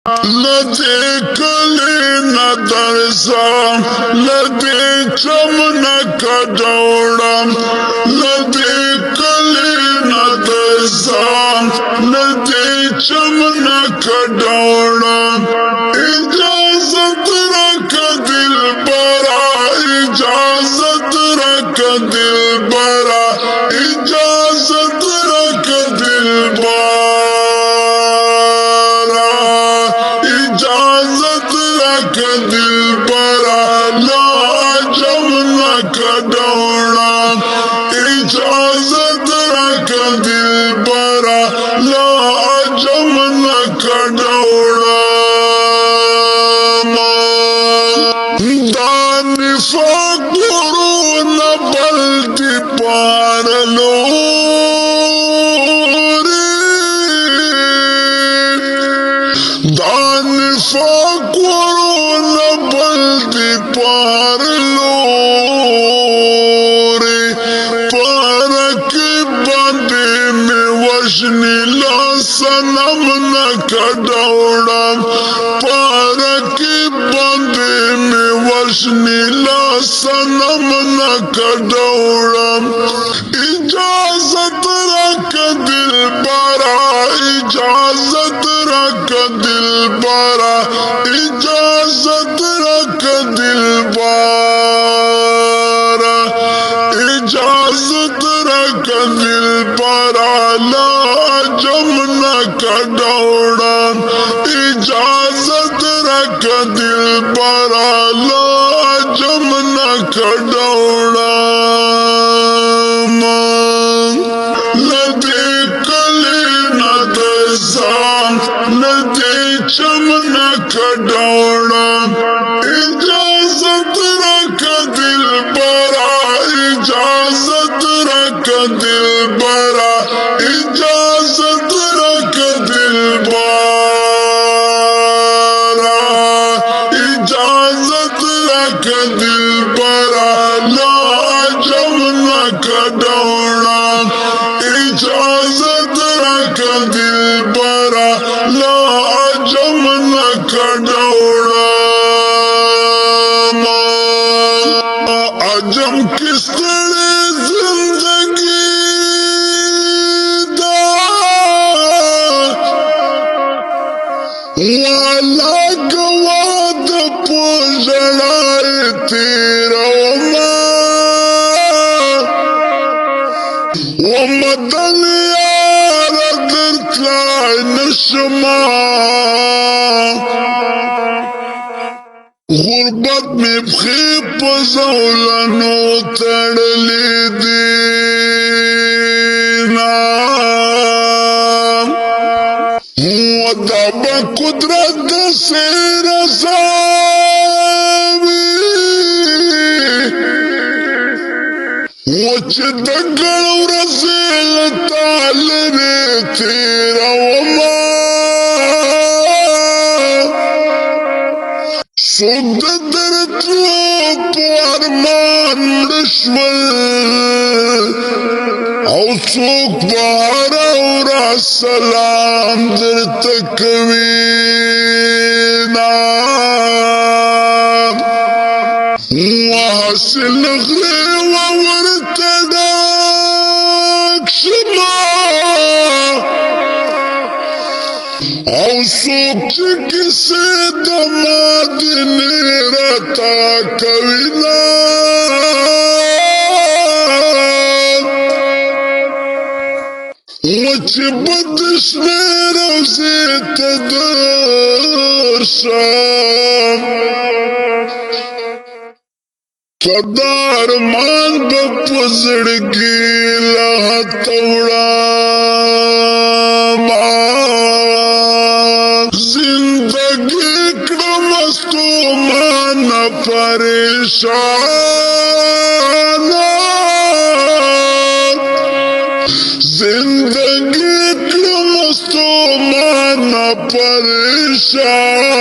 लदे कले न दरसा लदे चमन कदौड़ा लदे कले न दरसा लदे चमन कदौड़ा इजाजत रख दिल बरा इजाजत रख दिल बरा इजाजत रख दिल बरा इजाजत रख दिल बरा लाजम न कदौड़ा इजाजत रख दिल बरा लाजम न कदौड़ा दानी फाकुरू न बल्दी पार लो दान फाकुरू न बल्दी पार लो रे पार के बांधे में वशनी ला सनम न कदौड़ा पार के बांधे में वशनी ला सनम न कदौड़ा इजाजत रख दिल बरा इजाजत रख दिल बरा इजाजत रख दिल बरा इजाजत रख दिल बरा लाजम न कदौड़ा इजाजत रख दिल बरा लाजम न कदौड़ा लदे कले न दरसा लदे चमन कदौड़ा इजाजत रख दिल बरा इजाजत रख दिल बरा इजाजत रख दिल बरा इजाजत रख दिल बरा लाजम न कदौड़ा इजाजत रख दिल बरा लाजम न कदौड़ा अजम किस तरह जिंदगी दा वाला गवाद पुजड़ाए तेरा वो मदन यार दिखला नशमा गुर्बत में खेप ज़ौलनो तड़ले देना दब कुदरत से रसावी मुझ दगड़ रसेल ताल रे तेरा शुद्ध दर्द परमान दुश्मन औसुक बारा सलाम दर तकवीना हासिल नगरे वर तदाक्षमा औसुक किसे दमाद निरता कविना मुझ बदश में रोज़े तदर्शम कदार मान बपुजड़ गीला तोड़ा जिंदगी क्रमस्तु मान परेशान जिंदगी क्रमस्तु मान परेशान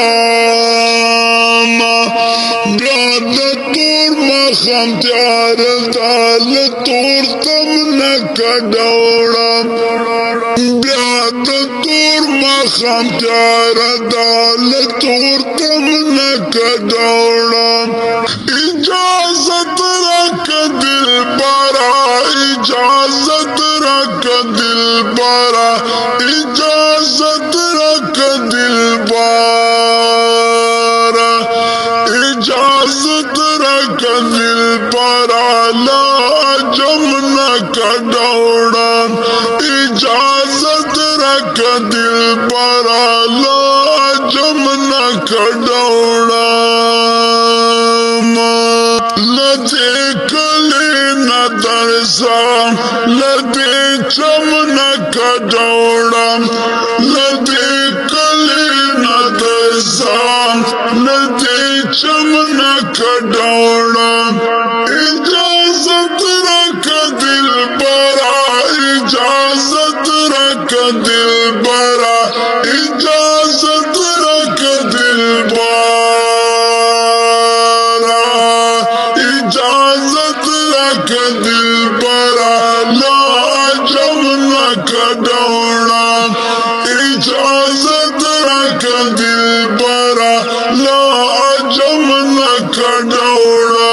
हम प्यार दाल तोर तम न कदौड़ा ब्याद तोर खम त्यार दाल तूर तम न कदौड़ा इजाजत रख दिल बरा इजाजत रख दिल बरा इजाजत रख दिल बरा इजाजत रख दिल बरा लाजम न कदौड़ा इजाजत रख दिल बरा लाजम न कदौड़ा लदे कले न दरसा लदे चम न कदौड़ा लदे कले न दरसा लदे चम न कदौड़ा इजाजत रख दिल बरा इजाजत रख दिल बरा इजाजत रख दिल बरा इजाजत रख दिल बरा लाजम न कदौड़ा इजाजत रख दिल बरा लाजम न कदौड़ा